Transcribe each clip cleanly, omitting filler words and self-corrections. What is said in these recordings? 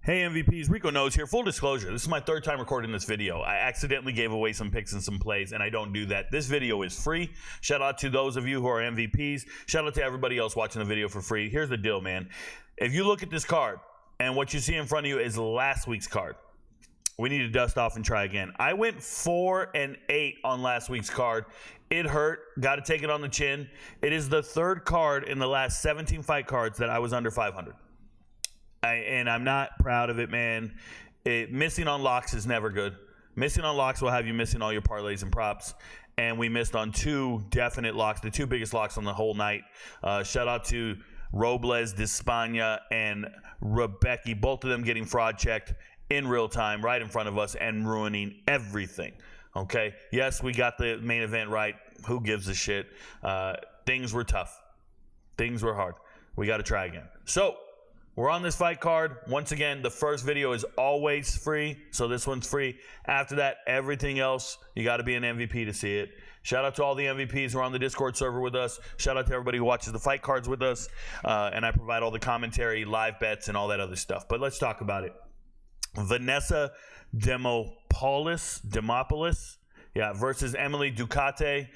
Hey MVPs, RicoKnows here. Full disclosure, this is my third time recording this video. I accidentally gave away some picks and some plays, and I don't do that. This video is free. Shout out to those of you who are MVPs. Shout out to everybody else watching the video for free. Here's the deal, man. If you look at this card, and what you see in front of you is last week's card, we need to dust off and try again. I went 4-8 on last week's card. It hurt. Got to take it on the chin. It is the third card in the last 17 fight cards that I was under 500. And I'm not proud of it, man. Missing on locks is never good. Missing on locks will have you missing all your parlays and props. And we missed on two definite locks, the two biggest locks on the whole night. Shout out to Robles, Despania, and Rebecca, both of them getting fraud checked in real time right in front of us and ruining everything. Okay? Yes, we got the main event right. Who gives a shit? Things were tough. Things were hard. We got to try again. So, we're on this fight card. Once again, the first video is always free, so this one's free. After that, everything else, you got to be an MVP to see it. Shout out to all the MVPs who are on the Discord server with us. Shout out to everybody who watches the fight cards with us. And I provide all the commentary, live bets, and all that other stuff. But let's talk about it. Vanessa Demopoulos, yeah, versus Emily Ducote.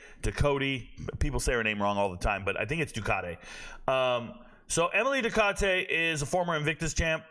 People say her name wrong all the time, but I think it's Ducote. So Emily Ducote is a former Invictus champ.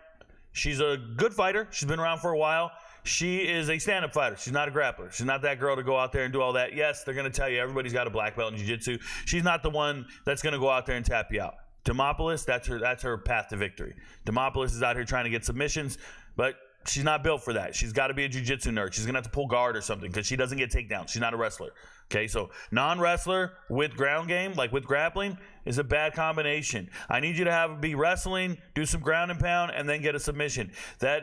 She's a good fighter. She's been around for a while. She is a stand-up fighter. She's not a grappler. She's not that girl to go out there and do all that. Yes, they're going to tell you everybody's got a black belt in jiu-jitsu. She's not the one that's going to go out there and tap you out. Demopoulos, that's her path to victory. Demopoulos is out here trying to get submissions, but she's not built for that. She's got to be a jiu-jitsu nerd. She's going to have to pull guard or something because she doesn't get takedowns. She's not a wrestler. Okay, so non-wrestler with ground game, like with grappling, is a bad combination. I need you to be wrestling, do some ground and pound, and then get a submission. That,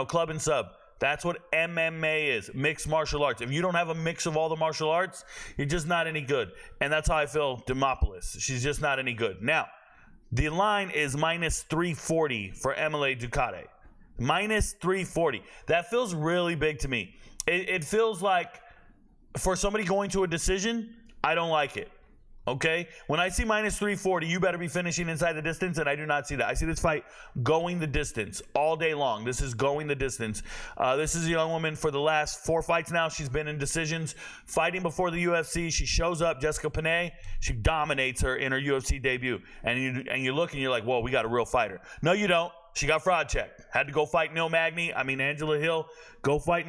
club and sub. That's what MMA is, mixed martial arts. If you don't have a mix of all the martial arts, you're just not any good. And that's how I feel Demopoulos. She's just not any good. Now, the line is minus 340 for Emily Ducote. Minus 340. That feels really big to me. It feels like for somebody going to a decision, I don't like it. Okay? When I see minus 340, you better be finishing inside the distance, and I do not see that. I see this fight going the distance all day long. This is going the distance. This is a young woman for the last 4 fights now. She's been in decisions, fighting before the UFC. She shows up, Jessica Panay. She dominates her in her UFC debut. And you look and you're like, whoa, we got a real fighter. No, you don't. She got fraud checked. Had to go fight Angela Hill. Go fight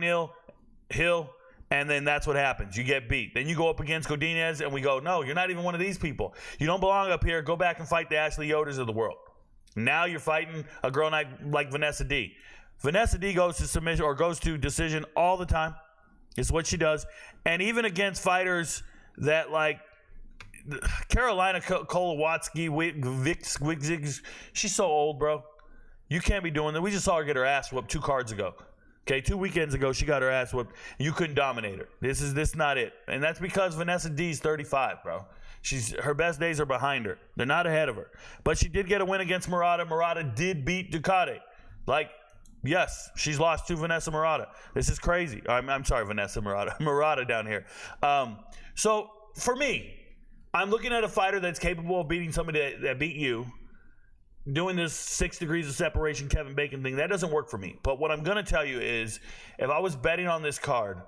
Hill. And then that's what happens. You get beat. Then you go up against Godinez, and we go, no, you're not even one of these people. You don't belong up here. Go back and fight the Ashley Yoders of the world. Now you're fighting a girl like Vanessa D. Vanessa D goes to submission or goes to decision all the time. It's what she does. And even against fighters that like Carolina Kolowatsky, she's so old, bro. You can't be doing that. We just saw her get her ass whooped 2 cards ago. Okay, 2 weekends ago, she got her ass whooped. You couldn't dominate her. This is not it. And that's because Vanessa D's 35, bro. Her best days are behind her. They're not ahead of her. But she did get a win against Murata. Murata did beat Ducote. Yes, she's lost to Vanessa Murata. This is crazy. I'm sorry, Vanessa Murata. Murata down here. So, for me, I'm looking at a fighter that's capable of beating somebody that beat you. Doing this 6 degrees of separation Kevin Bacon thing, that doesn't work for me. But what I'm going to tell you is, if I was betting on this card,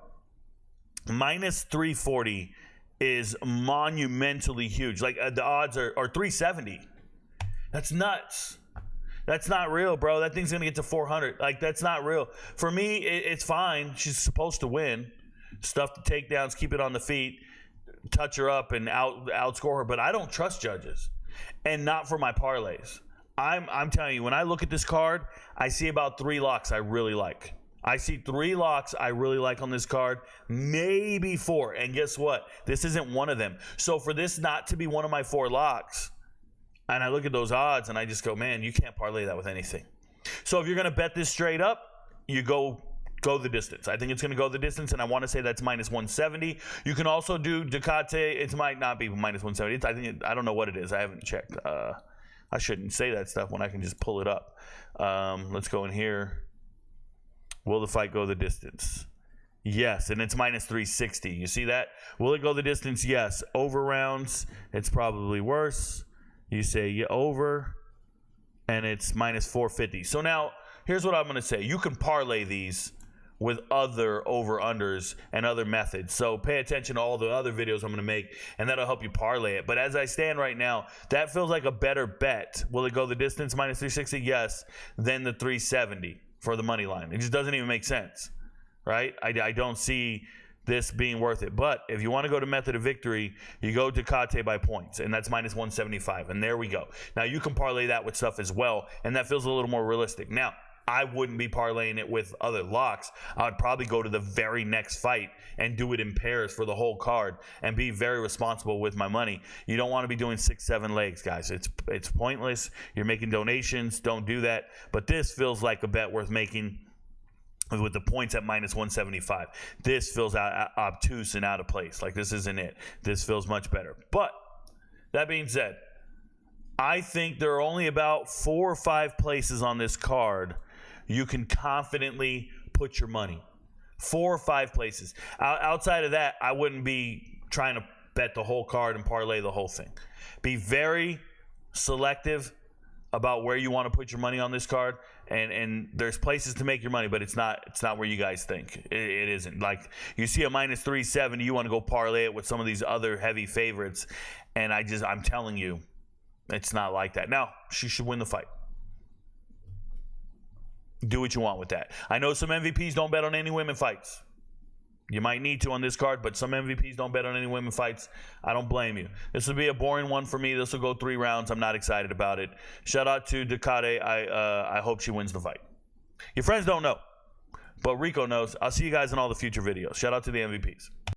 minus 340 is monumentally huge. Like, the odds are 370. That's nuts. That's not real, bro. That thing's going to get to 400. Like, that's not real. For me, it's fine. She's supposed to win. Stuff the takedowns, keep it on the feet, touch her up, and outscore her. But I don't trust judges. And not for my parlays. I'm telling you, when I look at this card, I see about 3 locks I really like. I see 3 locks I really like on this card, maybe 4. And guess what? This isn't one of them. So for this not to be one of my 4 locks, and I look at those odds and I just go, man, you can't parlay that with anything. So if you're going to bet this straight up, you go the distance. I think it's going to go the distance, and I want to say that's minus 170. You can also do Ducote. It might not be minus 170. I don't know what it is. I haven't checked. I shouldn't say that stuff when I can just pull it up. Let's go in here. Will the fight go the distance? Yes, and it's minus 360. You see that? Will it go the distance? Yes. Over rounds, it's probably worse. You say over, and it's minus 450. So now here's what I'm going to say. You can parlay these with other over-unders and other methods. So pay attention to all the other videos I'm going to make, and that'll help you parlay it. But as I stand right now, that feels like a better bet. Will it go the distance minus 360? Yes, than the 370 for the money line. It just doesn't even make sense, right? I don't see this being worth it. But if you want to go to method of victory, you go Ducote by points, and that's minus 175. And there we go. Now, you can parlay that with stuff as well, and that feels a little more realistic. Now, I wouldn't be parlaying it with other locks. I would probably go to the very next fight and do it in pairs for the whole card and be very responsible with my money. You don't want to be doing 6-7 legs, guys. It's pointless. You're making donations. Don't do that. But this feels like a bet worth making with the points at minus 175. This feels obtuse and out of place. Like, this isn't it. This feels much better. But that being said, I think there are only about 4 or 5 places on this card you can confidently put your money. 4 or 5 places. Outside of that, I wouldn't be trying to bet the whole card and parlay the whole thing. Be very selective about where you want to put your money on this card, and there's places to make your money, but it's not where you guys think. It isn't. Like, you see a minus 370, you want to go parlay it with some of these other heavy favorites, and I'm telling you, it's not like that. Now, she should win the fight. Do what you want with that. I know some MVPs don't bet on any women fights. You might need to on this card, but some MVPs don't bet on any women fights. I don't blame you. This will be a boring one for me. This will go 3 rounds. I'm not excited about it. Shout out to Ducote. I hope she wins the fight. Your friends don't know, but Rico knows. I'll see you guys in all the future videos. Shout out to the MVPs.